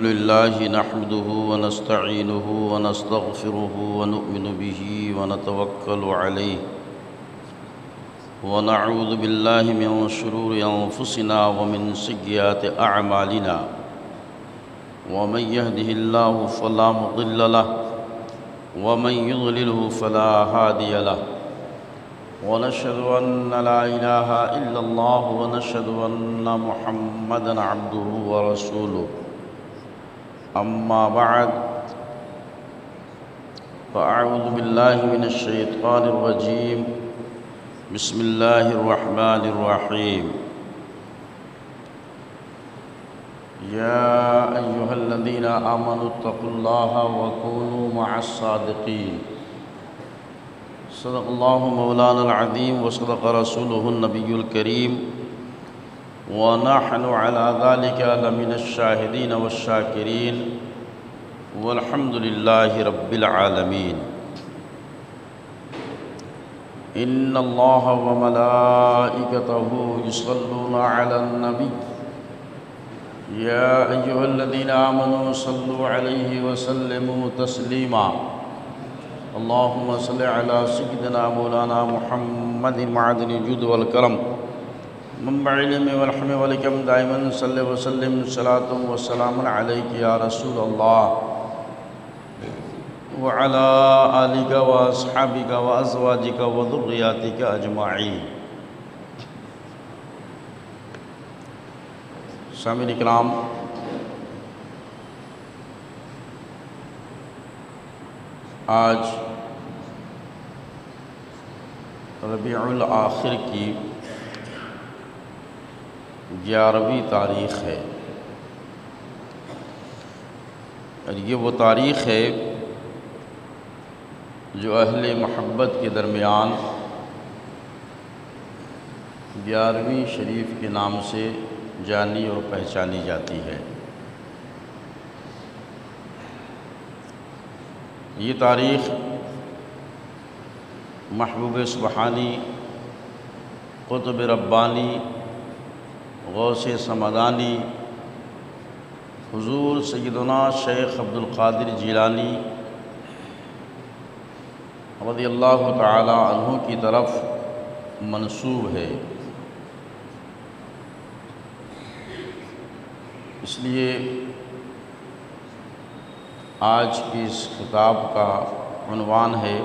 لله نحمده ونستعينه ونستغفره ونؤمن به ونتوكل عليه ونعوذ بالله من شرور أنفسنا ومن سيئات أعمالنا ومن يهده الله فلا مضل له ومن يضلله فلا هادي له ونشهد أن لا إله إلا الله ونشهد أن محمدًا عبده ورسوله أما بعد فأعوذ بالله من الشيطان الرجيم بسم الله الرحمن الرحيم يا أيها الذين آمنوا اتقوا الله وكونوا مع الصادقين صدق الله مولانا العظيم وصدق رسوله النبي الكريم ونحن على ذلك لمن الشاهدين والشاكرين والحمد لله رب العالمين إن الله وملائكته يصلون على النبي يا أيها الذين آمنوا صلوا عليه وسلموا تسليما اللهم صل على سيدنا مولانا محمد معدن الجود والكرم منبع العلم والحلم والحكم دائما صل وسلم صلاة وسلام عليك يا رسول الله وعلى آلك وأصحابك وأزواجك وذرياتك أجمعين. سامعین اکرام، آج ربیع الآخر کی 11ویں تاریخ ہے، اور یہ وہ تاریخ ہے جو اہل محبت کے درمیان 11ویں شریف کے نام سے جانی اور پہچانی جاتی ہے۔ یہ تاریخ محبوب سبحانی، قطب ربانی، غوث سمدانی، حضور سیدنا شیخ عبد القادر جیلانی رضی اللہ تعالی عنہ کی طرف منسوب ہے۔ اس لیے آج کی اس خطاب کا عنوان ہے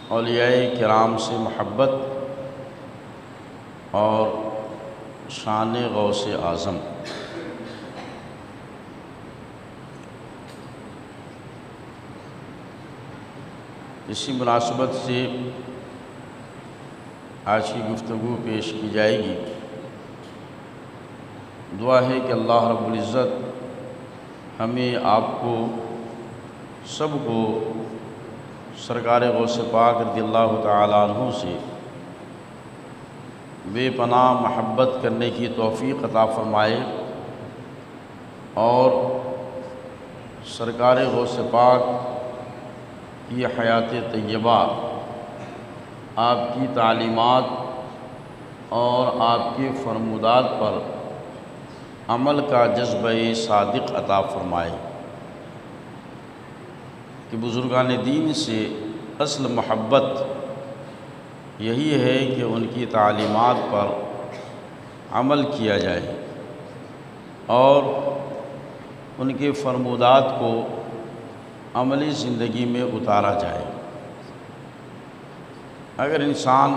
اولیاء کرام سے محبت اور شان غوث اعظم۔ اسی مناسبت سے آج کی گفتگو پیش کی جائے گی۔ دعا ہے کہ اللہ رب العزت ہمیں، آپ کو، سب کو سرکار غوث پاک رضی اللہ تعالیٰ عنہ سے بے پناہ محبت کرنے کی توفیق عطا فرمائے، اور سرکار غوث پاک کی حیات طیبہ، آپ کی تعلیمات اور آپ کے فرمودات پر عمل کا جذبہ صادق عطا فرمائے، کہ بزرگان دین سے اصل محبت یہی ہے کہ ان کی تعلیمات پر عمل کیا جائے اور ان کے فرمودات کو عملی زندگی میں اتارا جائے۔ اگر انسان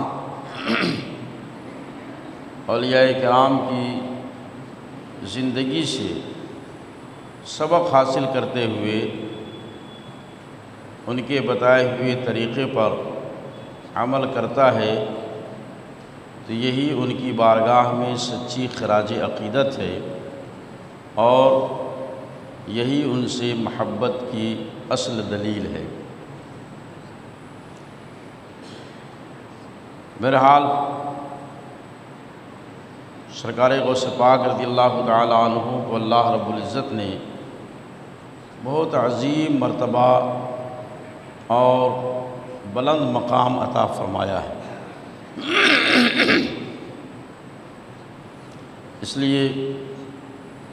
اولیاء کرام کی زندگی سے سبق حاصل کرتے ہوئے ان کے بتائے ہوئے طریقے پر عمل کرتا ہے، تو یہی ان کی بارگاہ میں سچی خراج عقیدت ہے، اور یہی ان سے محبت کی اصل دلیل ہے۔ بہرحال سرکار غوث پاک رضی اللہ تعالیٰ عنہ کو اللہ رب العزت نے بہت عظیم مرتبہ اور بلند مقام عطا فرمایا ہے۔ اس لیے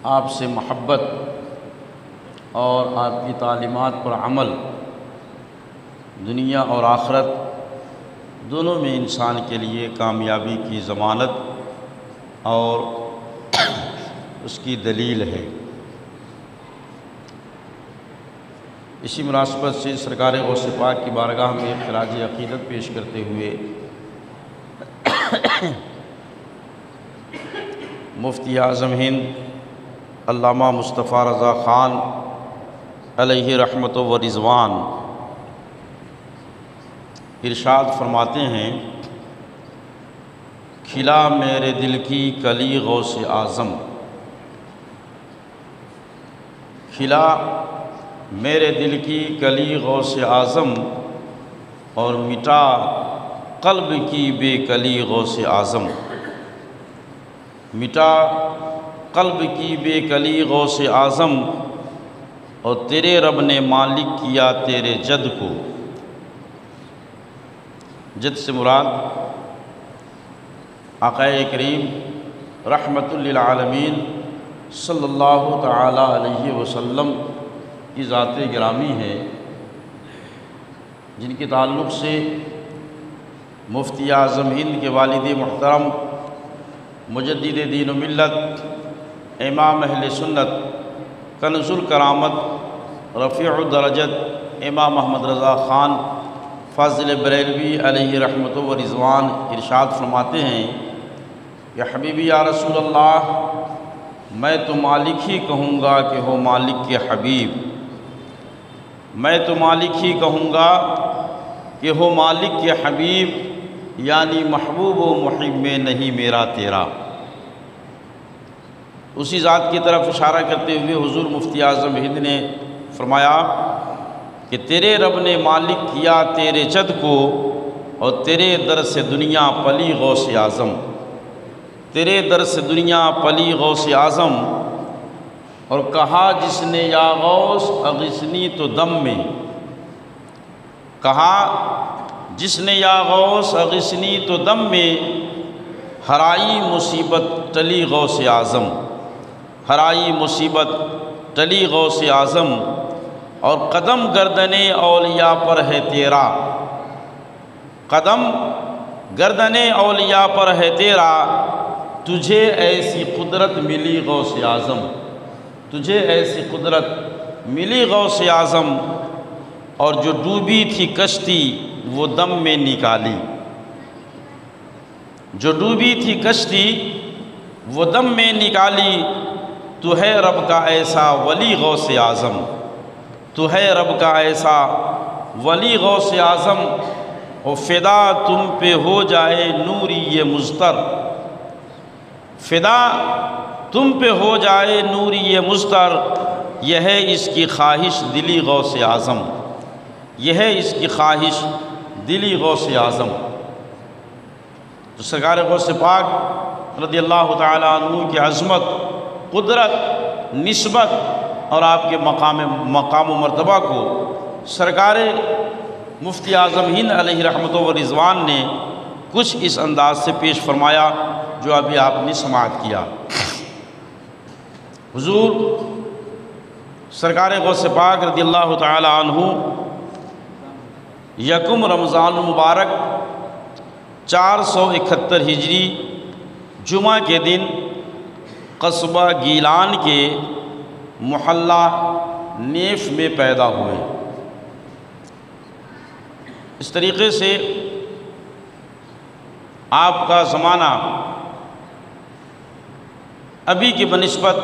آپ سے محبت اور آپ کی تعلیمات پر عمل دنیا اور آخرت دونوں میں انسان کے لیے کامیابی کی ضمانت اور اس کی دلیل ہے۔ اسی مناسبت سے سرکار غوث پاک کی بارگاہ میں خراج عقیدت پیش کرتے ہوئے مفتی اعظم ہند علامہ مصطفیٰ رضا خان علیہ رحمت و رضوان ارشاد فرماتے ہیں، کھلا میرے دل کی کلی غوث اعظم، کھلا میرے دل کی کلی غوث اعظم، اور مٹا قلب کی بے کلی غوث اعظم، مٹا قلب کی بے کلی غوث اعظم، اور تیرے رب نے مالک کیا تیرے جد کو۔ جد سے مراد آقا کریم رحمت للعالمین صلی اللہ تعالی علیہ وسلم کی ذات گرامی ہے، جن کے تعلق سے مفتی اعظم ہند کے والد محترم مجدد دین و ملت امام اہل سنت کنز الکرامت رفیع الدرجت امام محمد رضا خان فاضل بریلوی علیہ رحمت و رضوان ارشاد فرماتے ہیں کہ حبیبی یا رسول اللہ، میں تو مالک ہی کہوں گا کہ ہو مالک کے حبیب، میں تو مالک ہی کہوں گا کہ ہو مالک کے حبیب، یعنی محبوب و محب میں نہیں میرا تیرا۔ اسی ذات کی طرف اشارہ کرتے ہوئے حضور مفتی اعظم ہند نے فرمایا کہ تیرے رب نے مالک کیا تیرے جد کو، اور تیرے در سے دنیا پلی غوث اعظم، تیرے در سے دنیا پلی غوث اعظم، اور کہا جس نے یا غوث اغثنی تو دم میں، کہا جس نے یا غوث اغثنی تو دم میں، ہرائی مصیبت ٹلی غوث اعظم، ہرائی مصیبت ٹلی غوث اعظم، اور قدم گردن اولیاء پر ہے تیرا، قدم گردن اولیاء پر ہے تیرا، تجھے ایسی قدرت ملی غوث اعظم، تجھے ایسی قدرت ملی غوث اعظم، اور جو ڈوبی تھی کشتی وہ دم میں نکالی، جو ڈوبی تھی کشتی وہ دم میں نکالی، تو ہے رب کا ایسا ولی غوث اعظم، تو ہے رب کا ایسا ولی غوث اعظم، اور فدا تم پہ ہو جائے نوری یہ مضطر، فدا تم پہ ہو جائے نوری یہ مضطر، یہ ہے اس کی خواہش دلی غوث اعظم، یہ ہے اس کی خواہش دلی غوث اعظم۔ تو سرکار غوث پاک رضی اللہ تعالیٰ عنہ کی عظمت، قدرت، نسبت اور آپ کے مقام و مرتبہ کو سرکار مفتی اعظم ہند علیہ رحمت و رضوان نے کچھ اس انداز سے پیش فرمایا جو ابھی آپ نے سماعت کیا۔ حضور سرکار غوث پاک رضی اللہ تعالیٰ عنہ یکم رمضان المبارک 471 ہجری جمعہ کے دن قصبہ گیلان کے محلہ نیف میں پیدا ہوئے۔ اس طریقے سے آپ کا زمانہ ابھی کی بنسبت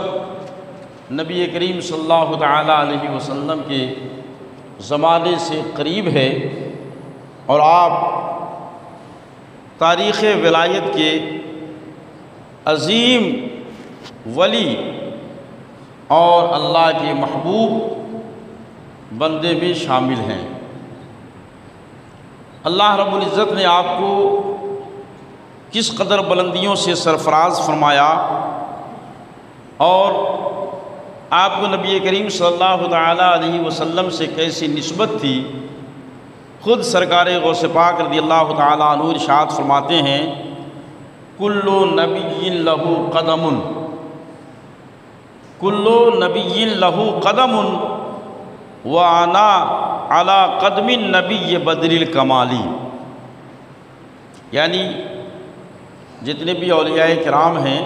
نبی کریم صلی اللہ تعالیٰ علیہ وسلم کے زمانے سے قریب ہے، اور آپ تاریخ ولایت کے عظیم ولی اور اللہ کے محبوب بندے میں شامل ہیں۔ اللہ رب العزت نے آپ کو کس قدر بلندیوں سے سرفراز فرمایا، اور آپ کو نبی کریم صلی اللہ تعالیٰ علیہ وسلم سے کیسی نسبت تھی، خود سرکار غوث پاک رضی اللہ تعالیٰ عنہ ارشاد فرماتے ہیں، کل نبی لہ قدم، کل نبی لہ قدم وانا علی قدم النبی بدر الکمالی، یعنی جتنے بھی اولیاء کرام ہیں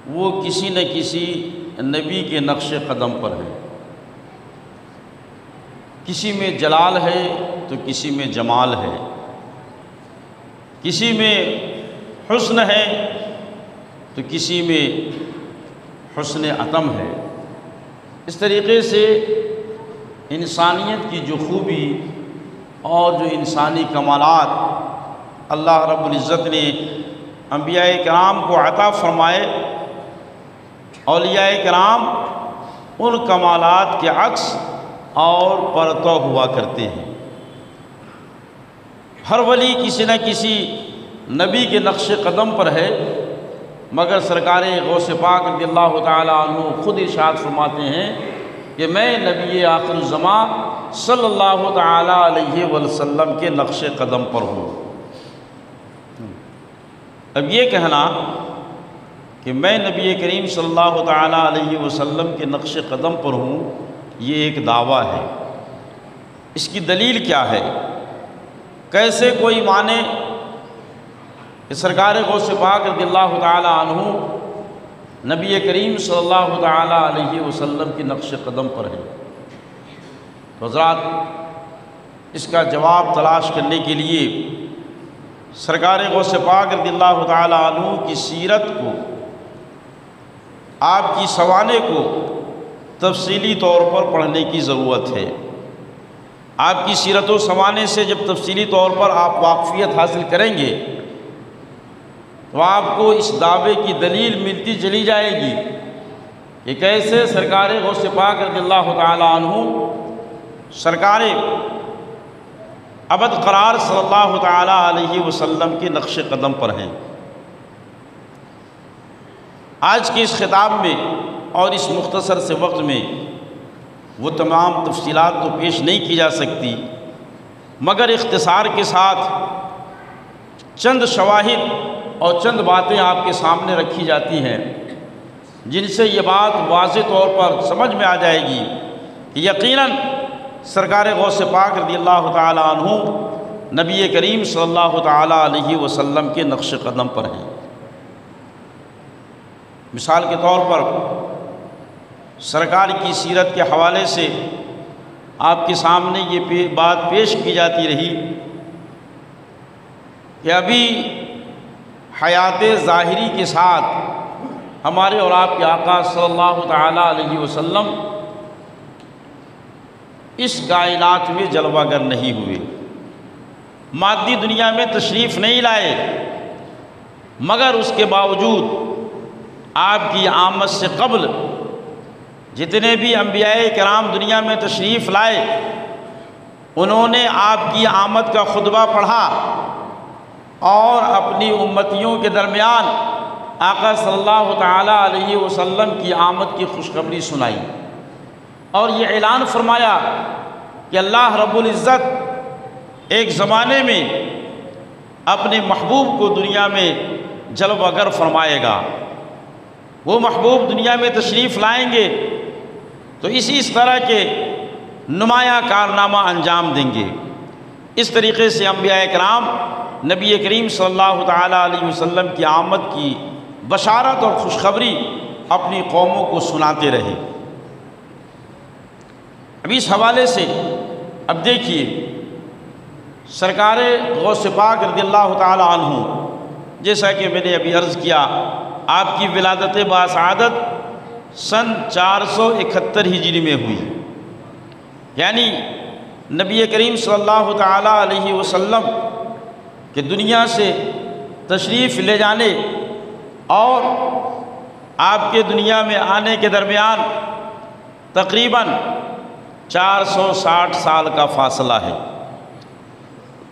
وہ کسی نہ کسی نبی کے نقش قدم پر ہیں، کسی میں جلال ہے تو کسی میں جمال ہے، کسی میں حسن ہے تو کسی میں حسن عتم ہے۔ اس طریقے سے انسانیت کی جو خوبی اور جو انسانی کمالات اللہ رب العزت نے انبیاء کرام کو عطا فرمائے، اولیاء کرام ان کمالات کے عکس اور پرتو ہوا کرتے ہیں۔ ہر ولی کسی نہ کسی نبی کے نقش قدم پر ہے، مگر سرکار غوث پاک رضی اللہ تعالیٰ عنہ خود ارشاد فرماتے ہیں کہ میں نبی آخر الزمان صلی اللہ تعالیٰ علیہ وسلم کے نقش قدم پر ہوں۔ اب یہ کہنا کہ میں نبی کریم صلی اللہ تعالیٰ علیہ وسلم کے نقش قدم پر ہوں، یہ ایک دعویٰ ہے۔ اس کی دلیل کیا ہے؟ کیسے کوئی مانے کہ سرکار غوث پاک رضی اللہ تعالیٰ عنہ نبی کریم صلی اللہ تعالیٰ علیہ وسلم کی نقش قدم پر ہے؟ تو حضرات، اس کا جواب تلاش کرنے کے لیے سرکار غوث پاک رضی اللہ تعالیٰ عنہ کی سیرت کو، آپ کی سوانح کو تفصیلی طور پر پڑھنے کی ضرورت ہے۔ آپ کی سیرت و سوانح سے جب تفصیلی طور پر آپ واقفیت حاصل کریں گے تو آپ کو اس دعوے کی دلیل ملتی چلی جائے گی کہ کیسے سرکار غوث پاک رضی اللہ تعالیٰ عنہ سرکار ابد قرار صلی اللہ تعالیٰ علیہ وسلم کے نقش قدم پر ہیں۔ آج کے اس خطاب میں اور اس مختصر سے وقت میں وہ تمام تفصیلات تو پیش نہیں کی جا سکتی، مگر اختصار کے ساتھ چند شواہد اور چند باتیں آپ کے سامنے رکھی جاتی ہیں جن سے یہ بات واضح طور پر سمجھ میں آ جائے گی کہ یقیناً سرکار غوث پاک رضی اللہ تعالیٰ عنہ نبی کریم صلی اللہ تعالیٰ علیہ وسلم کے نقش قدم پر ہیں۔ مثال کے طور پر سرکار کی سیرت کے حوالے سے آپ کے سامنے یہ بات پیش کی جاتی رہی کہ ابھی حیات ظاہری کے ساتھ ہمارے اور آپ کے آقا صلی اللہ تعالیٰ علیہ وسلم اس کائنات میں جلوہ گر نہیں ہوئے، مادی دنیا میں تشریف نہیں لائے، مگر اس کے باوجود آپ کی آمد سے قبل جتنے بھی انبیاء کرام دنیا میں تشریف لائے انہوں نے آپ کی آمد کا خطبہ پڑھا اور اپنی امتیوں کے درمیان آقا صلی اللہ تعالیٰ علیہ وسلم کی آمد کی خوشخبری سنائی اور یہ اعلان فرمایا کہ اللہ رب العزت ایک زمانے میں اپنے محبوب کو دنیا میں جلوہ گر فرمائے گا، وہ محبوب دنیا میں تشریف لائیں گے تو اس طرح کے نمایاں کارنامہ انجام دیں گے۔ اس طریقے سے انبیاء کرام نبی کریم صلی اللہ تعالیٰ علیہ وسلم کی آمد کی بشارت اور خوشخبری اپنی قوموں کو سناتے رہے۔ اب اس حوالے سے اب دیکھیے سرکار غوث پاک رضی اللہ تعالیٰ عنہ، جیسا کہ میں نے ابھی عرض کیا، آپ کی ولادت باسعادت سن 471 ہجری میں ہوئی، یعنی نبی کریم صلی اللہ تعالیٰ علیہ وسلم کہ دنیا سے تشریف لے جانے اور آپ کے دنیا میں آنے کے درمیان تقریباً 460 سال کا فاصلہ ہے۔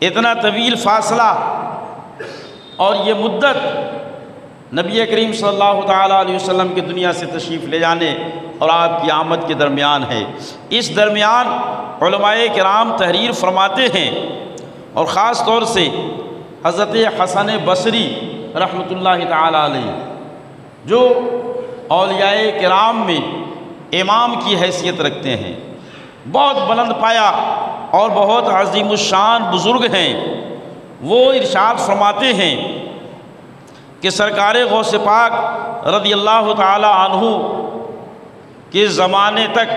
اتنا طویل فاصلہ اور یہ مدت نبی کریم صلی اللہ تعالیٰ علیہ وسلم کی دنیا سے تشریف لے جانے اور آپ کی آمد کے درمیان ہے۔ اس درمیان علماء کرام تحریر فرماتے ہیں اور خاص طور سے حضرت حسن بصری رحمۃ اللہ تعالیٰ علیہ جو اولیاء کرام میں امام کی حیثیت رکھتے ہیں، بہت بلند پایا اور بہت عظیم الشان بزرگ ہیں۔ وہ ارشاد فرماتے ہیں کہ سرکار غوث پاک رضی اللہ تعالی عنہ کے زمانے تک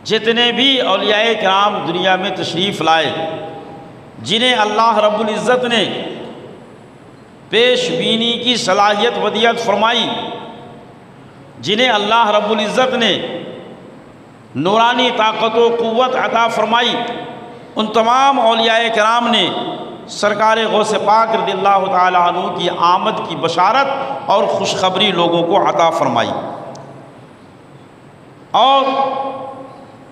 جتنے بھی اولیاء کرام دنیا میں تشریف لائے، جنہیں اللہ رب العزت نے پیش بینی کی صلاحیت ودیعت فرمائی، جنہیں اللہ رب العزت نے نورانی طاقت و قوت عطا فرمائی، ان تمام اولیاء کرام نے سرکار غوث پاک رضی اللہ تعالی عنہ کی آمد کی بشارت اور خوشخبری لوگوں کو عطا فرمائی۔ اور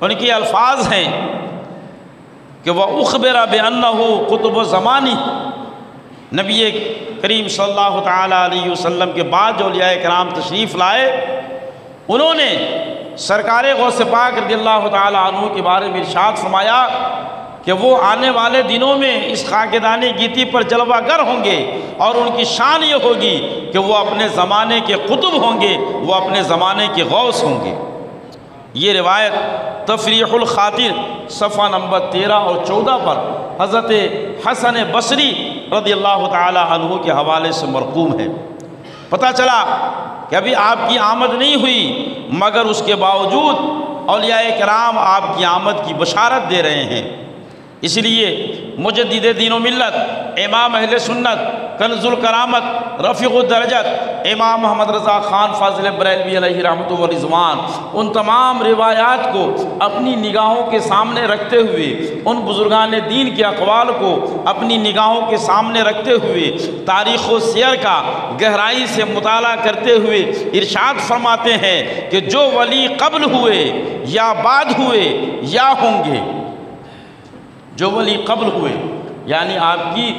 ان کے الفاظ ہیں کہ وَأُخْبِرَ بِأَنَّهُ قُطُبُ زَمَانِهِ، نبی کریم صلی اللہ تعالی علیہ وسلم کے بعد جو اولیاء کرام تشریف لائے، انہوں نے سرکار غوث پاک رضی اللہ تعالی عنہ کے بارے میں ارشاد فرمایا کہ وہ آنے والے دنوں میں اس خاکدان گیتی پر جلوہ گر ہوں گے، اور ان کی شان یہ ہوگی کہ وہ اپنے زمانے کے قطب ہوں گے، وہ اپنے زمانے کے غوث ہوں گے۔ یہ روایت تفریح الخاطر صفحہ نمبر 13 اور 14 پر حضرت حسن بصری رضی اللہ تعالی عنہ کے حوالے سے مرقوم ہے۔ پتہ چلا کہ ابھی آپ کی آمد نہیں ہوئی، مگر اس کے باوجود اولیاء کرام آپ کی آمد کی بشارت دے رہے ہیں۔ اس لیے مجدد دین و ملت، امام اہل سنت، کنز الکرامت، رفیع الدرجت امام محمد رضا خان فاضل بریلوی علیہ رحمۃ و رضوان، ان تمام روایات کو اپنی نگاہوں کے سامنے رکھتے ہوئے، ان بزرگان دین کے اقوال کو اپنی نگاہوں کے سامنے رکھتے ہوئے، تاریخ و سیر کا گہرائی سے مطالعہ کرتے ہوئے ارشاد فرماتے ہیں کہ جو ولی قبل ہوئے یا بعد ہوئے یا ہوں گے، جو ولی قبل ہوئے یعنی آپ کی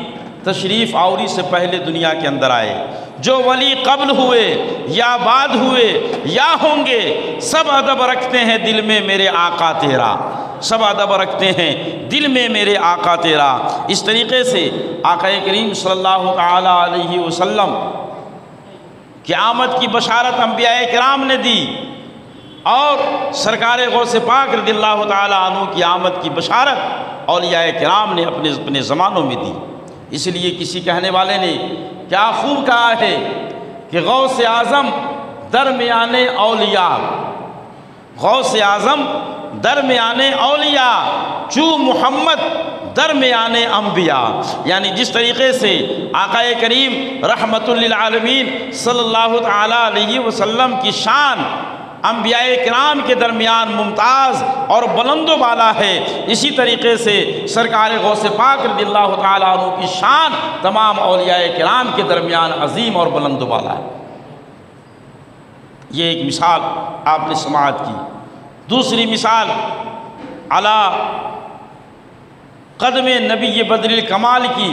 تشریف آوری سے پہلے دنیا کے اندر آئے، جو ولی قبل ہوئے یا بعد ہوئے یا ہوں گے، سب ادب رکھتے ہیں دل میں میرے آقا تیرا، سب ادب رکھتے ہیں دل میں میرے آقا تیرا۔ اس طریقے سے آقا کریم صلی اللہ تعالی علیہ وسلم کی آمد کی بشارت انبیاء کرام نے دی، اور سرکار غوث پاک رضی اللہ تعالی عنہ کی آمد کی بشارت اولیاء کرام نے اپنے زمانوں میں دی۔ اس لیے کسی کہنے والے نے کیا خوب کہا ہے کہ غوث اعظم درمیان اولیاء، غوث اعظم درمیان اولیاء، چو محمد درمیان انبیاء۔ یعنی جس طریقے سے آقا کریم رحمت للعالمین صلی اللہ تعالی علیہ وسلم کی شان انبیاء کرام کے درمیان ممتاز اور بلند و بالا ہے، اسی طریقے سے سرکار غوث پاک رضی اللہ تعالیٰ عنہ کی شان تمام اولیاء کرام کے درمیان عظیم اور بلند و بالا ہے۔ یہ ایک مثال آپ نے سماعت کی۔ دوسری مثال علی قدم نبی بدر الکمال کی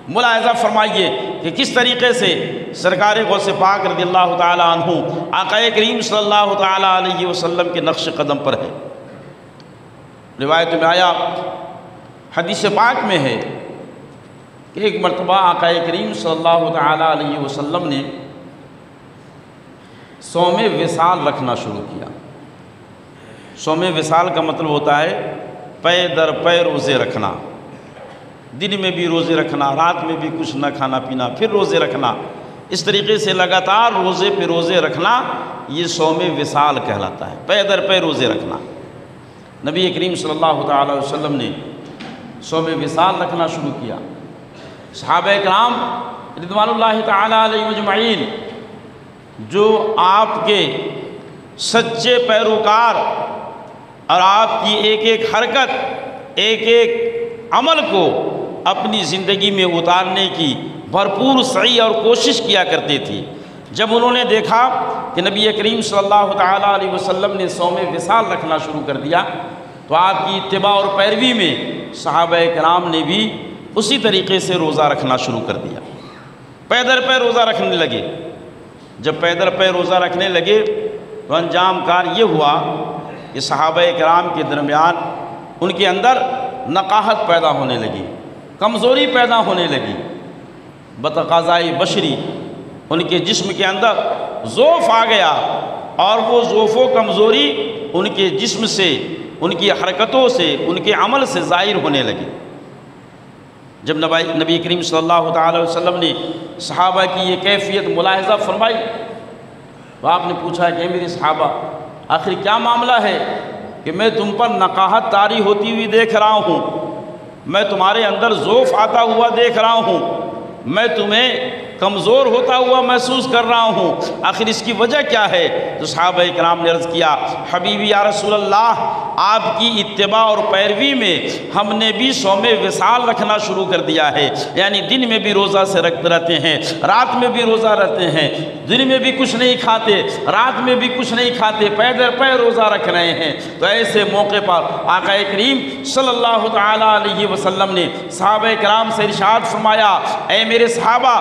ملاحظہ فرمائیے کہ کس طریقے سے سرکار غوث پاک رضی اللہ تعالی عنہ آقا کریم صلی اللہ تعالی علیہ وسلم کے نقش قدم پر ہے۔ روایت میں آیا، حدیث پاک میں ہے کہ ایک مرتبہ آقا کریم صلی اللہ تعالی علیہ وسلم نے صوم وصال رکھنا شروع کیا۔ صوم وصال کا مطلب ہوتا ہے پے در پے روزے رکھنا، دن میں بھی روزے رکھنا، رات میں بھی کچھ نہ کھانا پینا، پھر روزے رکھنا، اس طریقے سے لگاتار روزے پہ روزے رکھنا، یہ صوم وصال کہلاتا ہے، پے در پے روزے رکھنا۔ نبی کریم صلی اللہ تعالی وسلم نے صوم وصال رکھنا شروع کیا۔ صحابہ کرام رضوان اللہ تعالی علیہ مجمعین جو آپ کے سچے پیروکار اور آپ کی ایک ایک حرکت، ایک ایک عمل کو اپنی زندگی میں اتارنے کی بھرپور سعی اور کوشش کیا کرتے تھے، جب انہوں نے دیکھا کہ نبی کریم صلی اللہ تعالیٰ علیہ وسلم نے صوم وصال رکھنا شروع کر دیا، تو آپ کی اتباع اور پیروی میں صحابہ کرام نے بھی اسی طریقے سے روزہ رکھنا شروع کر دیا، پے در پے روزہ رکھنے لگے۔ جب پے در پے روزہ رکھنے لگے تو انجام کار یہ ہوا کہ صحابہ کرام کے درمیان ان کے اندر نقاہت پیدا ہونے لگی، کمزوری پیدا ہونے لگی، بتقاضائے بشری ان کے جسم کے اندر ضعف آ گیا، اور وہ ضعف و کمزوری ان کے جسم سے، ان کی حرکتوں سے، ان کے عمل سے ظاہر ہونے لگی۔ جب نبی کریم صلی اللہ تعالی وسلم نے صحابہ کی یہ کیفیت ملاحظہ فرمائی تو آپ نے پوچھا کہ میرے صحابہ آخر کیا معاملہ ہے کہ میں تم پر نقاہت طاری ہوتی ہوئی دیکھ رہا ہوں، میں تمہارے اندر ضعف آتا ہوا دیکھ رہا ہوں، میں تمہیں کمزور ہوتا ہوا محسوس کر رہا ہوں، آخر اس کی وجہ کیا ہے؟ تو صحابہ کرام نے عرض کیا حبیبی یا رسول اللہ، آپ کی اتباع اور پیروی میں ہم نے بھی صوم وصال رکھنا شروع کر دیا ہے، یعنی دن میں بھی روزہ سے رہتے ہیں، رات میں بھی روزہ رہتے ہیں، دن میں بھی کچھ نہیں کھاتے، رات میں بھی کچھ نہیں کھاتے، پے در پے روزہ رکھ رہے ہیں۔ تو ایسے موقع پر آقا کریم صلی اللہ تعالی علیہ وسلم نے صحابہ کرام سے ارشاد فرمایا، اے میرے صحابہ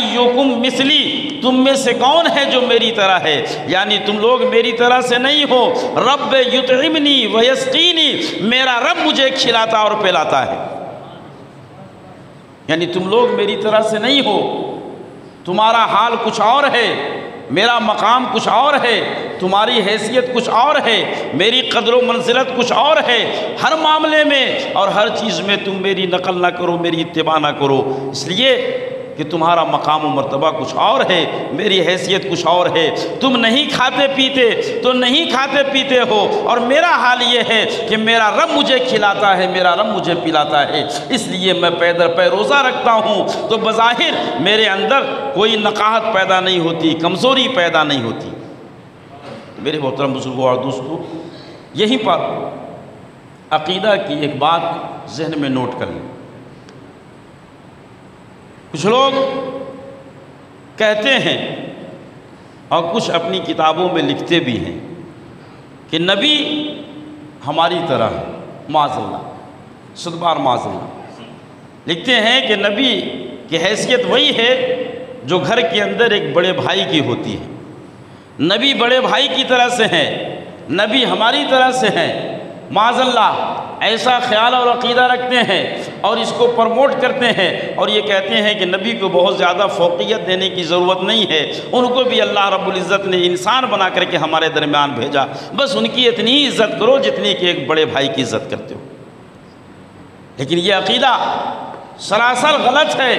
ایکم مثلی، تم میں سے کون ہے جو میری طرح ہے؟ یعنی تم لوگ میری طرح سے نہیں ہو۔ رب یطعمنی ویسقینی، میرا رب مجھے کھلاتا اور پلاتا ہے، یعنی تم لوگ میری طرح سے نہیں ہو، تمہارا حال کچھ اور ہے، میرا مقام کچھ اور ہے، تمہاری حیثیت کچھ اور ہے، میری قدر و منزلت کچھ اور ہے، ہر معاملے میں اور ہر چیز میں تم میری نقل نہ کرو، میری اتباع نہ کرو، اس لیے کہ تمہارا مقام و مرتبہ کچھ اور ہے، میری حیثیت کچھ اور ہے، تم نہیں کھاتے پیتے تو نہیں کھاتے پیتے ہو، اور میرا حال یہ ہے کہ میرا رب مجھے کھلاتا ہے، میرا رب مجھے پلاتا ہے، اس لیے میں پے در پے روزہ رکھتا ہوں، تو بظاہر میرے اندر کوئی نقاہت پیدا نہیں ہوتی، کمزوری پیدا نہیں ہوتی۔ میرے محترم بزرگوں اور دوستوں، یہیں پر عقیدہ کی ایک بات ذہن میں نوٹ کر لیں۔ کچھ لوگ کہتے ہیں اور کچھ اپنی کتابوں میں لکھتے بھی ہیں کہ نبی ہماری طرح ہے، معاذ اللہ، صد بار معاذ اللہ، لکھتے ہیں کہ نبی کی حیثیت وہی ہے جو گھر کے اندر ایک بڑے بھائی کی ہوتی ہے، نبی بڑے بھائی کی طرح سے ہیں، نبی ہماری طرح سے ہیں، معاذ اللہ ایسا خیال اور عقیدہ رکھتے ہیں اور اس کو پرموٹ کرتے ہیں، اور یہ کہتے ہیں کہ نبی کو بہت زیادہ فوقیت دینے کی ضرورت نہیں ہے، ان کو بھی اللہ رب العزت نے انسان بنا کر کے ہمارے درمیان بھیجا، بس ان کی اتنی عزت کرو جتنی کہ ایک بڑے بھائی کی عزت کرتے ہو۔ لیکن یہ عقیدہ سراسر غلط ہے،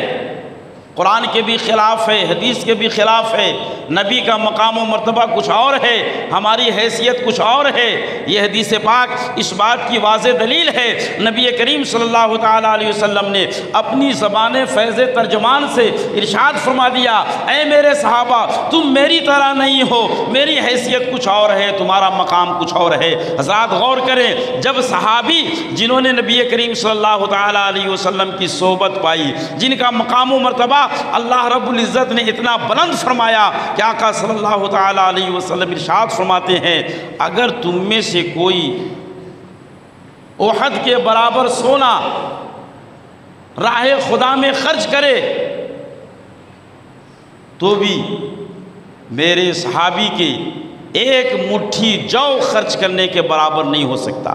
قرآن کے بھی خلاف ہے، حدیث کے بھی خلاف ہے، نبی کا مقام و مرتبہ کچھ اور ہے، ہماری حیثیت کچھ اور ہے۔ یہ حدیث پاک اس بات کی واضح دلیل ہے۔ نبی کریم صلی اللہ تعالیٰ علیہ وسلم نے اپنی زبان فیض ترجمان سے ارشاد فرما دیا، اے میرے صحابہ تم میری طرح نہیں ہو، میری حیثیت کچھ اور ہے، تمہارا مقام کچھ اور ہے۔ حضرات غور کریں، جب صحابی جنہوں نے نبی کریم صلی اللہ تعالیٰ علیہ وسلم کی صحبت پائی، جن کا مقام و مرتبہ اللہ رب العزت نے اتنا بلند فرمایا کہ آقا صلی اللہ تعالیٰ علیہ وسلم ارشاد فرماتے ہیں، اگر تم میں سے کوئی احد کے برابر سونا راہ خدا میں خرچ کرے تو بھی میرے صحابی کے ایک مٹھی جو خرچ کرنے کے برابر نہیں ہو سکتا۔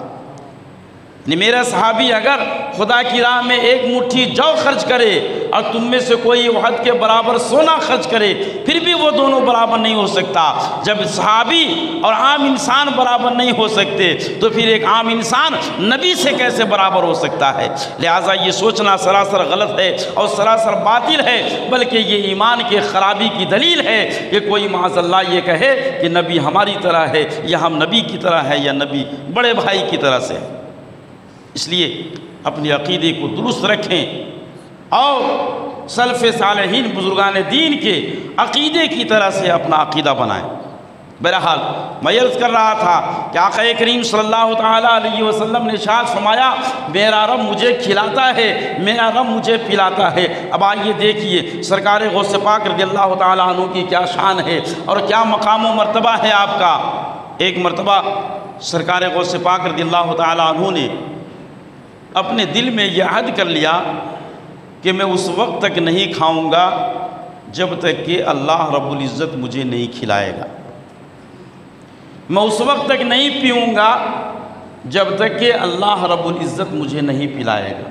میرا صحابی اگر خدا کی راہ میں ایک مٹھی جو خرچ کرے اور تم میں سے کوئی احد کے برابر سونا خرچ کرے پھر بھی وہ دونوں برابر نہیں ہو سکتا۔ جب صحابی اور عام انسان برابر نہیں ہو سکتے تو پھر ایک عام انسان نبی سے کیسے برابر ہو سکتا ہے؟ لہٰذا یہ سوچنا سراسر غلط ہے اور سراسر باطل ہے، بلکہ یہ ایمان کے خرابی کی دلیل ہے کہ کوئی معاذ اللہ یہ کہے کہ نبی ہماری طرح ہے یا ہم نبی کی طرح ہے یا نبی بڑے بھائی کی طرح سے ہے۔ اس لیے اپنے عقیدے کو درست رکھیں اور سلف صالحین بزرگان دین کے عقیدے کی طرح سے اپنا عقیدہ بنائیں۔ بہرحال میں عرض کر رہا تھا کہ آقا کریم صلی اللہ تعالیٰ علیہ وسلم نے ارشاد فرمایا، میرا رب مجھے کھلاتا ہے، میرا رب مجھے پلاتا ہے۔ اب آئیے دیکھیے سرکار غوث پاک رضی اللہ تعالیٰ عنہ کی کیا شان ہے اور کیا مقام و مرتبہ ہے آپ کا۔ ایک مرتبہ سرکار غوث پاک رضی اللہ تعالیٰ عنہ نے اپنے دل میں یہ عہد کر لیا کہ میں اس وقت تک نہیں کھاؤں گا جب تک کہ اللہ رب العزت مجھے نہیں کھلائے گا، میں اس وقت تک نہیں پیوں گا جب تک کہ اللہ رب العزت مجھے نہیں پلائے گا۔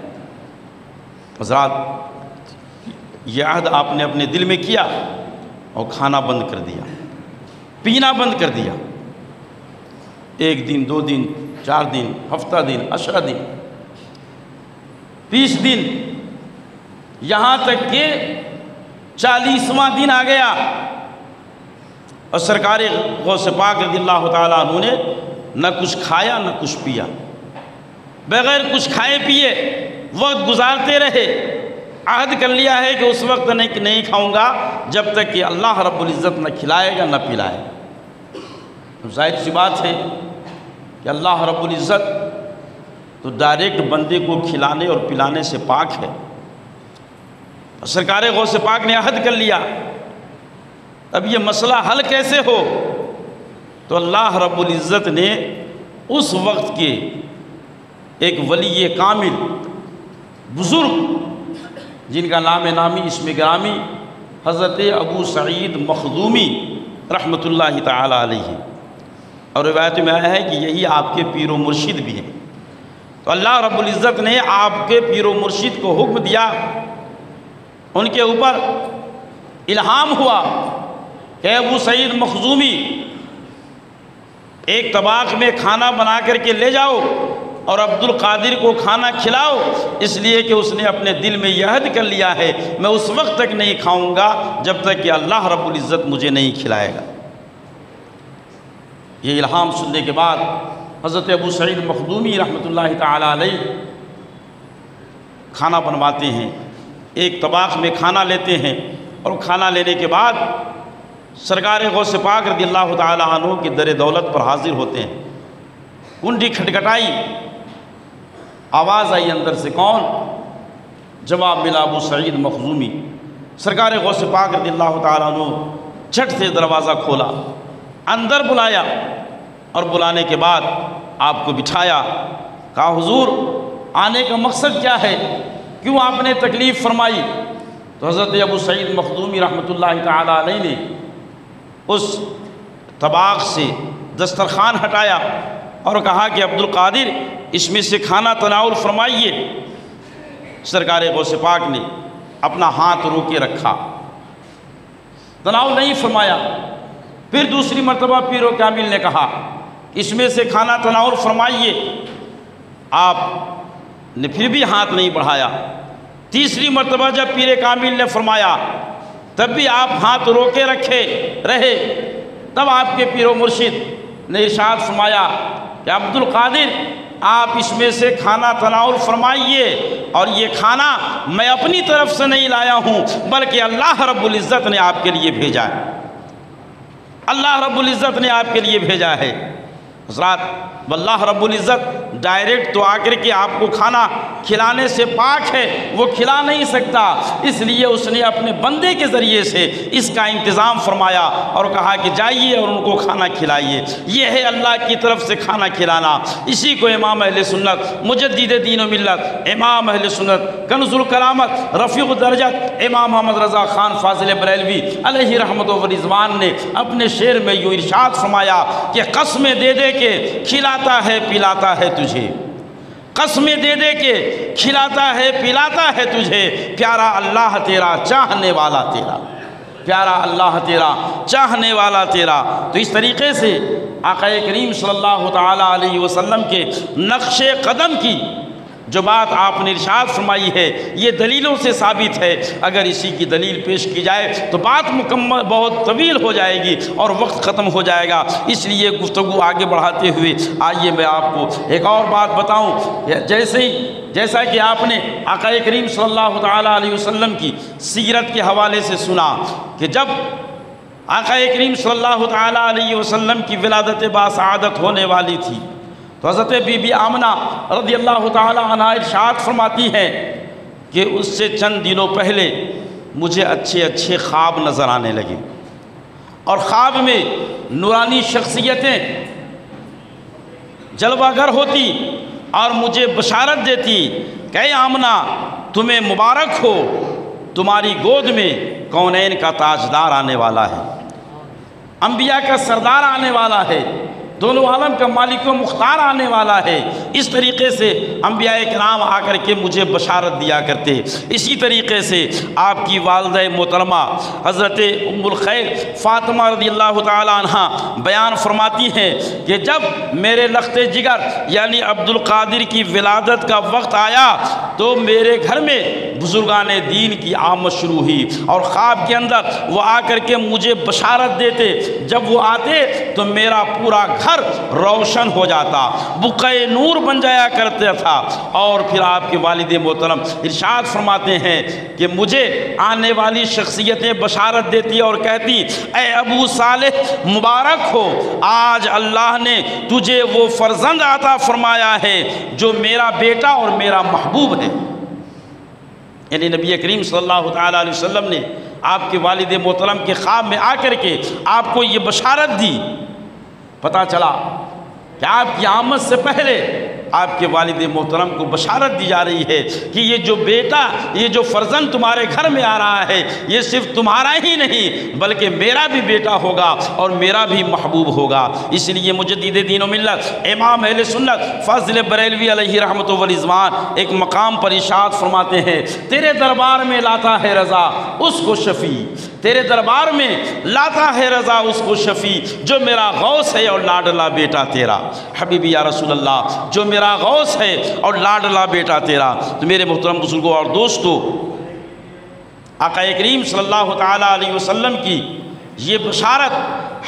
حضرات یہ عہد آپ نے اپنے دل میں کیا اور کھانا بند کر دیا، پینا بند کر دیا۔ 1 دن، 2 دن، 4 دن، ہفتہ دن، 10 دن، 30 دن، یہاں تک کہ 40واں دن آ گیا اور سرکار غوث پاک رضی اللہ تعالیٰ عنہ نے نہ کچھ کھایا نہ کچھ پیا، بغیر کچھ کھائے پیے وقت گزارتے رہے۔ عہد کر لیا ہے کہ اس وقت نہیں کھاؤں گا جب تک کہ اللہ رب العزت نہ کھلائے گا نہ پلائے۔ ظاہر سی بات ہے کہ اللہ رب العزت تو ڈائریکٹ بندے کو کھلانے اور پلانے سے پاک ہے۔ سرکار غوث پاک نے عہد کر لیا، اب یہ مسئلہ حل کیسے ہو؟ تو اللہ رب العزت نے اس وقت کے ایک ولی کامل بزرگ جن کا نام نامی اسم گرامی حضرت ابو سعید مخزومی رحمۃ اللہ تعالی علیہ، اور روایت میں آیا ہے کہ یہی آپ کے پیر و مرشد بھی ہیں۔ تو اللہ رب العزت نے آپ کے پیر و مرشد کو حکم دیا، ان کے اوپر الہام ہوا کہ ابو سعید مخزومی ایک طباق میں کھانا بنا کر کے لے جاؤ اور عبد القادر کو کھانا کھلاؤ، اس لیے کہ اس نے اپنے دل میں یہ عہد کر لیا ہے میں اس وقت تک نہیں کھاؤں گا جب تک کہ اللہ رب العزت مجھے نہیں کھلائے گا۔ یہ الہام سننے کے بعد حضرت ابو سعید مخزومی رحمۃ اللہ تعالی علیہ کھانا بنواتے ہیں، ایک طباق میں کھانا لیتے ہیں اور کھانا لینے کے بعد سرکار غوث پاک رضی اللہ تعالی عنہ کی در دولت پر حاضر ہوتے ہیں۔ کنڈی کھٹکھٹائی، آواز آئی اندر سے، کون؟ جواب ملا ابو سعید مخزومی۔ سرکار غوث پاک رضی اللہ تعالی عنہ جھٹ سے دروازہ کھولا، اندر بلایا اور بلانے کے بعد آپ کو بٹھایا، کہا حضور آنے کا مقصد کیا ہے، کیوں آپ نے تکلیف فرمائی؟ تو حضرت ابو سعید مخزومی رحمۃ اللہ تعالی علیہ نے اس طباق سے دسترخوان ہٹایا اور کہا کہ عبد القادر اس میں سے کھانا تناول فرمائیے۔ سرکار غوث پاک نے اپنا ہاتھ روکے رکھا، تناول نہیں فرمایا۔ پھر دوسری مرتبہ پیر و کامل نے کہا اس میں سے کھانا تناول فرمائیے، آپ نے پھر بھی ہاتھ نہیں بڑھایا۔ تیسری مرتبہ جب پیر کامل نے فرمایا تب بھی آپ ہاتھ روکے رکھے رہے، تب آپ کے پیر و مرشد نے ارشاد فرمایا کہ عبد القادر آپ اس میں سے کھانا تناول فرمائیے، اور یہ کھانا میں اپنی طرف سے نہیں لایا ہوں بلکہ اللہ رب العزت نے آپ کے لیے بھیجا ہے، اللہ رب العزت نے آپ کے لیے بھیجا ہے۔ حضرات واللہ رب العزت ڈائریکٹ تو آ کر کے آپ کو کھانا کھلانے سے پاک ہے، وہ کھلا نہیں سکتا، اس لیے اس نے اپنے بندے کے ذریعے سے اس کا انتظام فرمایا اور کہا کہ جائیے اور ان کو کھانا کھلائیے۔ یہ ہے اللہ کی طرف سے کھانا کھلانا، اسی کو امام اہل سنت مجدد دین و ملت، امام اہل سنت کنز الکرامت رفیع الدرجات امام محمد رضا خان فاضل بریلوی علیہ رحمت و رضوان نے اپنے شعر میں یوں ارشاد فرمایا کہ قسمیں دے دے کے کھلاتا ہے پلاتا ہے تجھے، قسمیں دے دے کے کھلاتا ہے پلاتا ہے تجھے، پیارا اللہ تیرا چاہنے والا تیرا، پیارا اللہ تیرا چاہنے والا تیرا۔ تو اس طریقے سے آقا کریم صلی اللہ تعالی علیہ وسلم کے نقش قدم کی جو بات آپ نے ارشاد فرمائی ہے یہ دلیلوں سے ثابت ہے، اگر اسی کی دلیل پیش کی جائے تو بات مکمل بہت طویل ہو جائے گی اور وقت ختم ہو جائے گا، اس لیے گفتگو آگے بڑھاتے ہوئے آئیے میں آپ کو ایک اور بات بتاؤں۔ جیسا کہ آپ نے آقا کریم صلی اللہ تعالی علیہ وسلم کی سیرت کے حوالے سے سنا کہ جب آقا کریم صلی اللہ تعالی علیہ وسلم کی ولادت باسعادت ہونے والی تھی تو حضرت بی بی آمنہ رضی اللہ تعالی عنہ ارشاد فرماتی ہیں کہ اس سے چند دنوں پہلے مجھے اچھے اچھے خواب نظر آنے لگے، اور خواب میں نورانی شخصیتیں جلوہ گر ہوتی اور مجھے بشارت دیتی کہ اے آمنہ تمہیں مبارک ہو، تمہاری گود میں کونین کا تاجدار آنے والا ہے، انبیاء کا سردار آنے والا ہے، دونوں عالم کا مالک و مختار آنے والا ہے۔ اس طریقے سے انبیاء کرام آ کر کے مجھے بشارت دیا کرتے۔ اسی طریقے سے آپ کی والدہ محترمہ حضرت ام الخیر فاطمہ رضی اللہ تعالی عنہ بیان فرماتی ہیں کہ جب میرے لخت جگر یعنی عبد القادر کی ولادت کا وقت آیا تو میرے گھر میں بزرگان دین کی آمد شروع ہوئی، اور خواب کے اندر وہ آ کر کے مجھے بشارت دیتے۔ جب وہ آتے تو میرا پورا گھر روشن ہو جاتا، بقعہ نور بن جایا کرتا تھا۔ اور پھر آپ کے والد محترم ارشاد فرماتے ہیں کہ مجھے آنے والی شخصیتیں بشارت دیتی اور کہتی اے ابو صالح مبارک ہو، آج اللہ نے تجھے وہ فرزند عطا فرمایا ہے جو میرا بیٹا اور میرا محبوب ہے۔ یعنی نبی کریم صلی اللہ تعالیٰ علیہ وسلم نے آپ کے والد محترم کے خواب میں آ کر کے آپ کو یہ بشارت دی۔ پتہ چلا کہ آپ کی آمد سے پہلے آپ کے والد محترم کو بشارت دی جا رہی ہے کہ یہ جو بیٹا، یہ جو فرزند تمہارے گھر میں آ رہا ہے، یہ صرف تمہارا ہی نہیں بلکہ میرا بھی بیٹا ہوگا اور میرا بھی محبوب ہوگا۔ اس لیے مجدد دین و ملت امام اہل سنت فاضل بریلوی علیہ رحمت و رضوان ایک مقام پر ارشاد فرماتے ہیں تیرے دربار میں لاتا ہے رضا اس کو شفیع، تیرے دربار میں لاتا ہے رضا اس کو شفیع جو میرا غوث ہے اور لاڈلا بیٹا تیرا۔ حبیبی یا رسول اللہ، جو میرا غوث ہے اور لاڈلا بیٹا تیرا۔ تو میرے محترم بزرگوں اور دوستو، آقا کریم صلی اللہ تعالیٰ علیہ وسلم کی یہ بشارت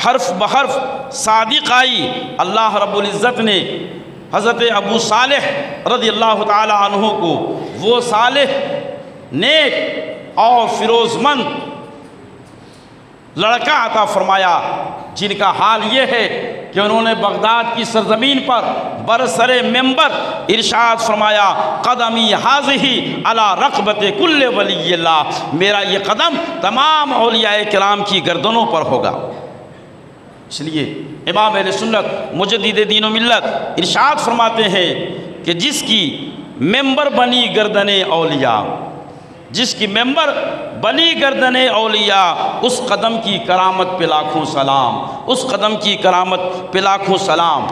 حرف بحرف صادق آئی۔ اللہ رب العزت نے حضرت ابو صالح رضی اللہ تعالیٰ عنہ کو وہ صالح، نیک اور فیروز مند لڑکا عطا فرمایا جن کا حال یہ ہے کہ انہوں نے بغداد کی سرزمین پر برسر منبر ارشاد فرمایا قدمی حاضی علی رقبت کل ولی اللہ، میرا یہ قدم تمام اولیاء کرام کی گردنوں پر ہوگا۔ اس لیے امام اہل سنت مجدد دین و ملت ارشاد فرماتے ہیں کہ جس کی منبر بنی گردن اولیاء، جس کی ممبر بنی گردن اولیاء، اس قدم کی کرامت پہ لاکھوں سلام، اس قدم کی کرامت پہ لاکھوں سلام۔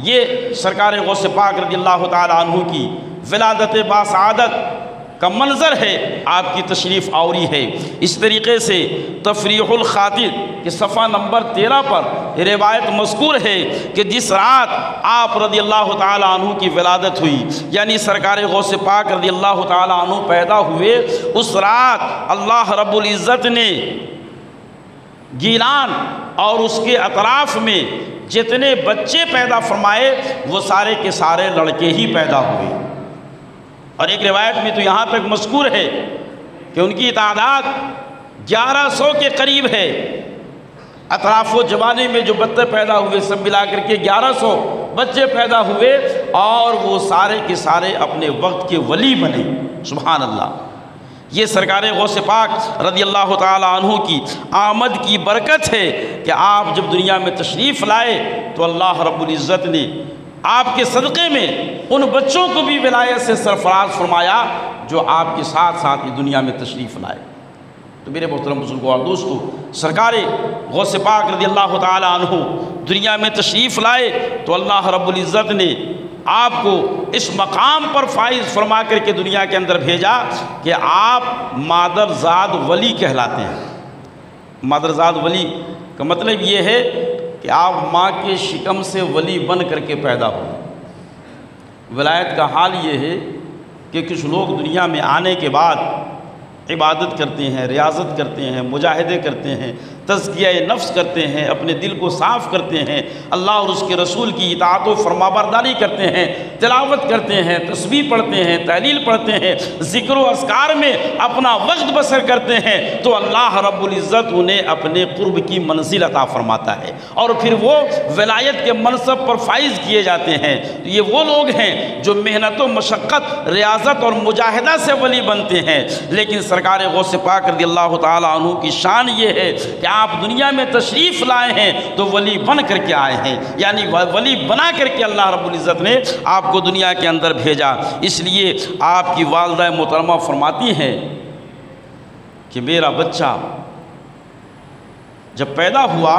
یہ سرکار غوث پاک رضی اللہ تعالیٰ عنہ کی ولادت باسعادت کا منظر ہے، آپ کی تشریف آوری ہے۔ اس طریقے سے تفریح الخاطر کے صفحہ نمبر 13 پر روایت مذکور ہے کہ جس رات آپ رضی اللہ تعالیٰ عنہ کی ولادت ہوئی، یعنی سرکار غوث پاک رضی اللہ تعالیٰ عنہ پیدا ہوئے، اس رات اللہ رب العزت نے گیلان اور اس کے اطراف میں جتنے بچے پیدا فرمائے وہ سارے کے سارے لڑکے ہی پیدا ہوئے۔ اور ایک روایت میں تو یہاں تک مذکور ہے کہ ان کی تعداد 1100 کے قریب ہے۔ اطراف و جوانے میں جو بچے پیدا ہوئے سب ملا کر کے 1100 بچے پیدا ہوئے، اور وہ سارے کے سارے اپنے وقت کے ولی بنے۔ سبحان اللہ! یہ سرکار غوث پاک رضی اللہ تعالیٰ عنہ کی آمد کی برکت ہے کہ آپ جب دنیا میں تشریف لائے تو اللہ رب العزت نے آپ کے صدقے میں ان بچوں کو بھی ولایت سے سرفراز فرمایا جو آپ کے ساتھ ساتھ یہ دنیا میں تشریف لائے۔ تو میرے محترم بزرگوں اور دوستو، سرکار غوث پاک رضی اللہ تعالیٰ عنہ دنیا میں تشریف لائے تو اللہ رب العزت نے آپ کو اس مقام پر فائز فرما کر کے دنیا کے اندر بھیجا کہ آپ مادرزاد ولی کہلاتے ہیں۔ مادرزاد ولی کا مطلب یہ ہے کہ آپ ماں کے شکم سے ولی بن کر کے پیدا ہو۔ ولایت کا حال یہ ہے کہ کچھ لوگ دنیا میں آنے کے بعد عبادت کرتے ہیں، ریاضت کرتے ہیں، مجاہدے کرتے ہیں، تزکیہ نفس کرتے ہیں، اپنے دل کو صاف کرتے ہیں، اللہ اور اس کے رسول کی اطاعت و فرمانبرداری کرتے ہیں، تلاوت کرتے ہیں، تسبیح پڑھتے ہیں، تحلیل پڑھتے ہیں، ذکر و اذکار میں اپنا وقت بسر کرتے ہیں، تو اللہ رب العزت انہیں اپنے قرب کی منزل عطا فرماتا ہے اور پھر وہ ولایت کے منصب پر فائز کیے جاتے ہیں۔ تو یہ وہ لوگ ہیں جو محنت و مشقت، ریاضت اور مجاہدہ سے ولی بنتے ہیں، لیکن سرکار غوث پاک رضی اللہ تعالیٰ عنہ کی شان یہ ہے کہ آپ دنیا میں تشریف لائے ہیں تو ولی بن کر کے آئے ہیں، یعنی ولی بنا کر کے اللہ رب العزت نے آپ کو دنیا کے اندر بھیجا۔ اس لیے آپ کی والدہ محترمہ فرماتی ہیں کہ میرا بچہ جب پیدا ہوا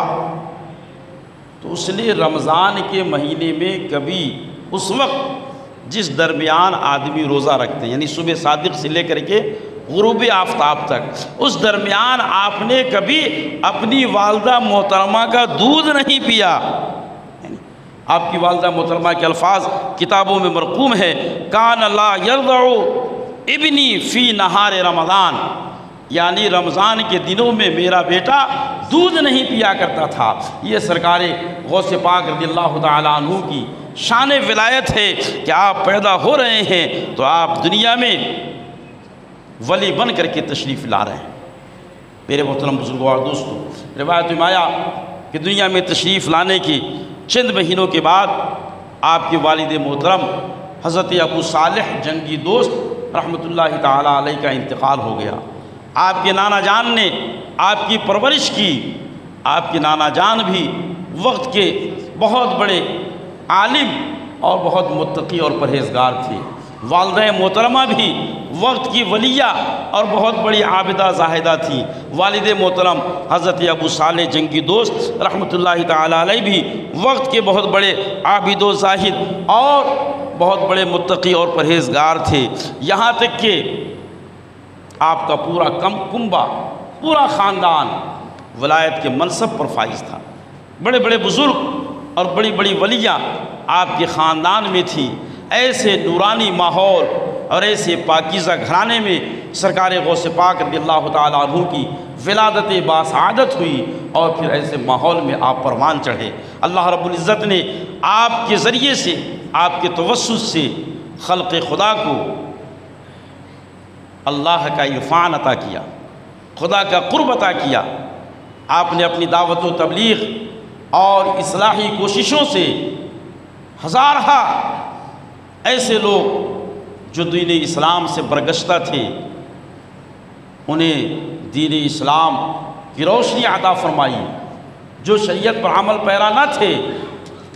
تو اس لیے رمضان کے مہینے میں کبھی اس وقت جس درمیان آدمی روزہ رکھتے ہیں، یعنی صبح صادق سے لے کر کے غروب آفتاب تک، اس درمیان آپ نے کبھی اپنی والدہ محترمہ کا دودھ نہیں پیا۔ آپ کی والدہ محترمہ کے الفاظ کتابوں میں مرقوم ہے، کان لا یرضع ابنی فی نہار رمضان، یعنی رمضان کے دنوں میں میرا بیٹا دودھ نہیں پیا کرتا تھا۔ یہ سرکار غوث پاک رضی اللہ تعالیٰ عنہ کی شان ولایت ہے کہ آپ پیدا ہو رہے ہیں تو آپ دنیا میں ولی بن کر کے تشریف لا رہے ہیں۔ میرے محترم بزرگوں اور دوستوں، روایت میں آیا کہ دنیا میں تشریف لانے کی چند مہینوں کے بعد آپ کے والد محترم حضرت ابو صالح جنگی دوست رحمۃ اللہ تعالیٰ علیہ کا انتقال ہو گیا۔ آپ کے نانا جان نے آپ کی پرورش کی۔ آپ کے نانا جان بھی وقت کے بہت بڑے عالم اور بہت متقی اور پرہیزگار تھے۔ والدہ محترمہ بھی وقت کی ولیہ اور بہت بڑی عابدہ زاہدہ تھی۔ والد محترم حضرت ابو صالح جنگی دوست رحمۃ اللہ تعالیٰ علیہ بھی وقت کے بہت بڑے عابد و زاہد اور بہت بڑے متقی اور پرہیزگار تھے، یہاں تک کہ آپ کا پورا کنبہ، پورا خاندان ولایت کے منصب پر فائز تھا۔ بڑے بڑے بزرگ اور بڑی بڑی ولیاں آپ کے خاندان میں تھی۔ ایسے نورانی ماحول اور ایسے پاکیزہ گھرانے میں سرکار غوث پاک رضی اللہ تعالیٰ عنہ کی ولادت باسعادت ہوئی، اور پھر ایسے ماحول میں آپ پروان چڑھے۔ اللہ رب العزت نے آپ کے ذریعے سے، آپ کے توسط سے خلق خدا کو اللہ کا عرفان عطا کیا، خدا کا قرب عطا کیا۔ آپ نے اپنی دعوت و تبلیغ اور اصلاحی کوششوں سے ہزارہ ایسے لوگ جو دین اسلام سے برگشتہ تھے، انہیں دین اسلام کی روشنی عطا فرمائی۔ جو شریعت پر عمل پیرا نہ تھے،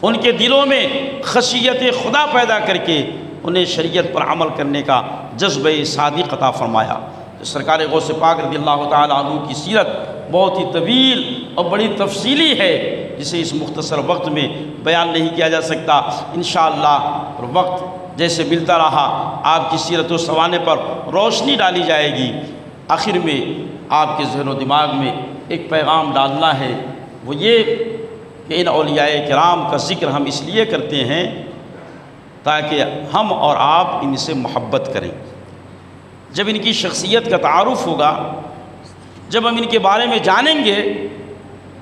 ان کے دلوں میں خشیت خدا پیدا کر کے انہیں شریعت پر عمل کرنے کا جذبہ صادق عطا فرمایا۔ تو سرکار غوث پاک رضی اللہ تعالیٰ عنہ کی سیرت بہت ہی طویل اور بڑی تفصیلی ہے، جسے اس مختصر وقت میں بیان نہیں کیا جا سکتا۔ انشاءاللہ وقت جیسے ملتا رہا آپ کی سیرت و سوانح پر روشنی ڈالی جائے گی۔ آخر میں آپ کے ذہن و دماغ میں ایک پیغام ڈالنا ہے، وہ یہ کہ ان اولیاء کرام کا ذکر ہم اس لیے کرتے ہیں تاکہ ہم اور آپ ان سے محبت کریں۔ جب ان کی شخصیت کا تعارف ہوگا، جب ہم ان کے بارے میں جانیں گے،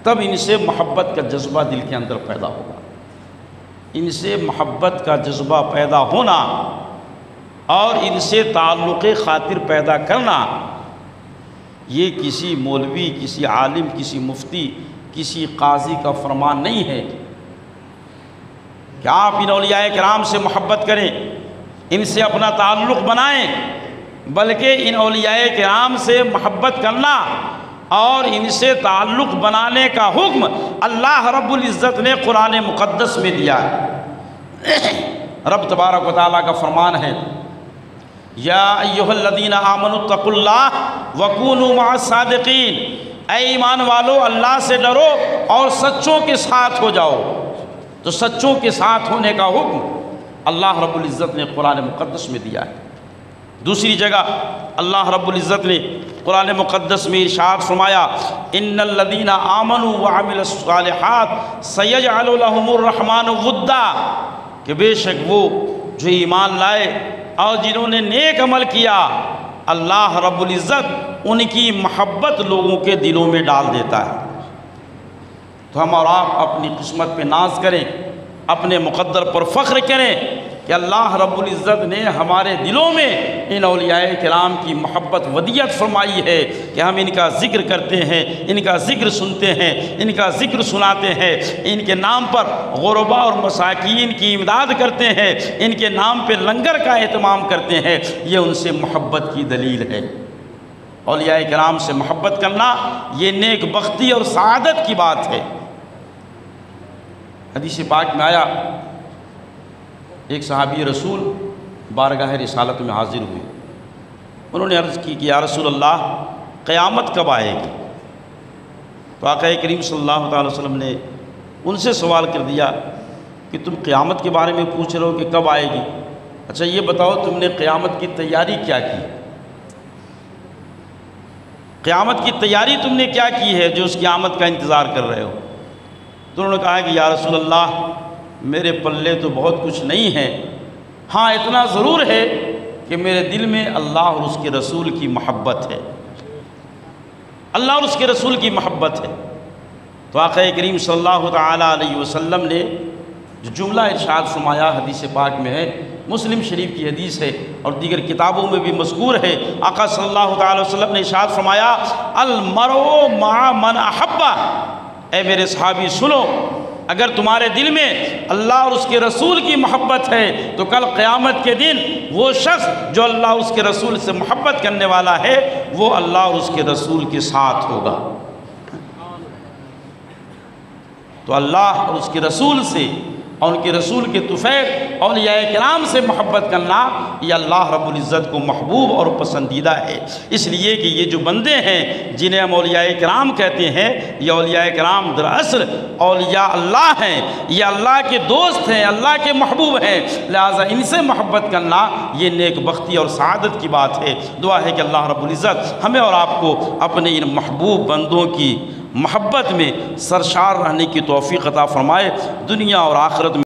تب ان سے محبت کا جذبہ دل کے اندر پیدا ہوگا۔ ان سے محبت کا جذبہ پیدا ہونا اور ان سے تعلق خاطر پیدا کرنا، یہ کسی مولوی، کسی عالم، کسی مفتی، کسی قاضی کا فرمان نہیں ہے کہ آپ ان اولیاء کرام سے محبت کریں، ان سے اپنا تعلق بنائیں، بلکہ ان اولیاء کرام سے محبت کرنا اور ان سے تعلق بنانے کا حکم اللہ رب العزت نے قرآن مقدس میں دیا ہے۔ رب تبارک و تعالیٰ کا فرمان ہے، یا ایھا الذین آمنوا اتقوا اللہ وکونوا مع الصادقین، اے ایمان والو اللہ سے ڈرو اور سچوں کے ساتھ ہو جاؤ۔ تو سچوں کے ساتھ ہونے کا حکم اللہ رب العزت نے قرآن مقدس میں دیا ہے۔ دوسری جگہ اللہ رب العزت نے قرآن مقدس میں ارشاد فرمایا، ان الذین آمنوا وعملوا الصالحات سیجعل لهم الرحمن ودا، کہ بے شک وہ جو ایمان لائے اور جنہوں نے نیک عمل کیا، اللہ رب العزت ان کی محبت لوگوں کے دلوں میں ڈال دیتا ہے۔ تو ہم اور آپ اپنی قسمت پہ ناز کریں، اپنے مقدر پر فخر کریں کہ اللہ رب العزت نے ہمارے دلوں میں ان اولیاء کرام کی محبت ودیت فرمائی ہے کہ ہم ان کا ذکر کرتے ہیں، ان کا ذکر سنتے ہیں، ان کا ذکر سناتے ہیں، ان کے نام پر غربا اور مساکین کی امداد کرتے ہیں، ان کے نام پہ لنگر کا اہتمام کرتے ہیں۔ یہ ان سے محبت کی دلیل ہے۔ اولیاء کرام سے محبت کرنا یہ نیک بختی اور سعادت کی بات ہے۔ حدیث پاک میں آیا، ایک صحابی رسول بارگاہ رسالت میں حاضر ہوئے، انہوں نے عرض کی کہ یا رسول اللہ قیامت کب آئے گی؟ تو آقا کریم صلی اللہ تعالی وسلم نے ان سے سوال کر دیا کہ تم قیامت کے بارے میں پوچھ رہے ہو کہ کب آئے گی، اچھا یہ بتاؤ تم نے قیامت کی تیاری کیا کی؟ قیامت کی تیاری تم نے کیا کی ہے جو اس قیامت کا انتظار کر رہے ہو؟ تو انہوں نے کہا کہ یا رسول اللہ میرے پلے تو بہت کچھ نہیں ہے، ہاں اتنا ضرور ہے کہ میرے دل میں اللہ اور اس کے رسول کی محبت ہے، اللہ اور اس کے رسول کی محبت ہے۔ تو آقا کریم صلی اللہ تعالیٰ علیہ وسلم نے جو جملہ ارشاد فرمایا حدیث پاک میں ہے، مسلم شریف کی حدیث ہے اور دیگر کتابوں میں بھی مذکور ہے، آقا صلی اللہ تعالیٰ وسلم نے ارشاد فرمایا المرء مع من احب، اے میرے صحابی سنو، اگر تمہارے دل میں اللہ اور اس کے رسول کی محبت ہے تو کل قیامت کے دن وہ شخص جو اللہ اور اس کے رسول سے محبت کرنے والا ہے وہ اللہ اور اس کے رسول کے ساتھ ہوگا۔ تو اللہ اور اس کے رسول سے اور ان کے رسول کے طفیل اولیاء کرام سے محبت کرنا یہ اللہ رب العزت کو محبوب اور پسندیدہ ہے، اس لیے کہ یہ جو بندے ہیں جنہیں ہم اولیاء کرام کہتے ہیں یہ اولیاء کرام دراصل اولیاء اللہ ہیں، یہ اللہ کے دوست ہیں، اللہ کے محبوب ہیں، لہٰذا ان سے محبت کرنا یہ نیک بختی اور سعادت کی بات ہے۔ دعا ہے کہ اللہ رب العزت ہمیں اور آپ کو اپنے ان محبوب بندوں کی محبت میں سرشار رہنے کی توفیق عطا فرمائے، دنیا اور آخرت میں